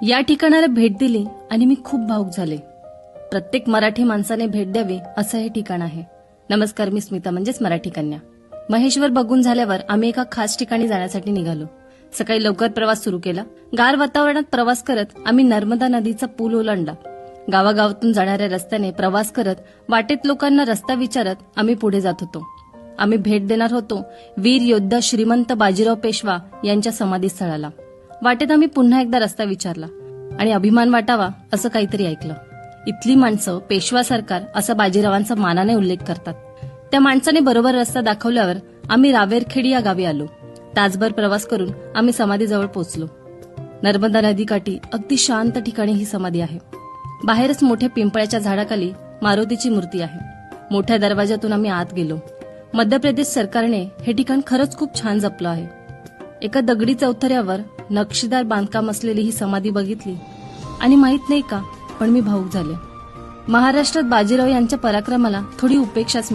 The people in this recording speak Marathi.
या ठिकाणाला भेट दिली आणि मी खूप भावुक झाले. प्रत्येक मराठी माणसाने भेट द्यावी असं हे ठिकाण आहे. नमस्कार, मी स्मिता म्हणजेच मराठी कन्या. महेश्वर बघून झाल्यावर आम्ही एका खास ठिकाणी जाण्यासाठी निघालो. सकाळी लवकर प्रवास सुरू केला. गार वातावरणात प्रवास करत आम्ही नर्मदा नदीचा पूल ओलांडला. गावागावातून जाणाऱ्या रस्त्याने प्रवास करत वाटेत लोकांना रस्ता विचारत आम्ही पुढे जात होतो. आम्ही भेट देणार होतो वीर योद्धा श्रीमंत बाजीराव पेशवा यांच्या समाधीस्थळाला. वाटेत आम्ही पुन्हा एकदा रस्ता विचारला आणि अभिमान वाटावा असं काहीतरी ऐकलं. इथली माणसं पेशवा सरकार असा बाजीरावांचा मानाने उल्लेख करतात. त्या माणसाने बरोबर रस्ता दाखवल्यावर आम्ही रावेरखेडी या गावी आलो. तासभर प्रवास करून आम्ही समाधीजवळ पोहोचलो. नर्मदा नदीकाठी अगदी शांत ठिकाणी ही समाधी आहे. बाहेरच मोठ्या पिंपळाच्या झाडाखाली मारुतीची मूर्ती आहे. मोठ्या दरवाजातून आम्ही आत गेलो. मध्य प्रदेश सरकारने हे ठिकाण खरंच खूप छान जपलं आहे. एका दगडी चौथऱ्यावर नक्षीदार बांधकाम असलेली ही समाधी बघितली आणि माहित नाही का, पण मी भावुक झाले. महाराष्ट्रात बाजीराव यांच्या पराक्रमाला थोडी उपेक्षाच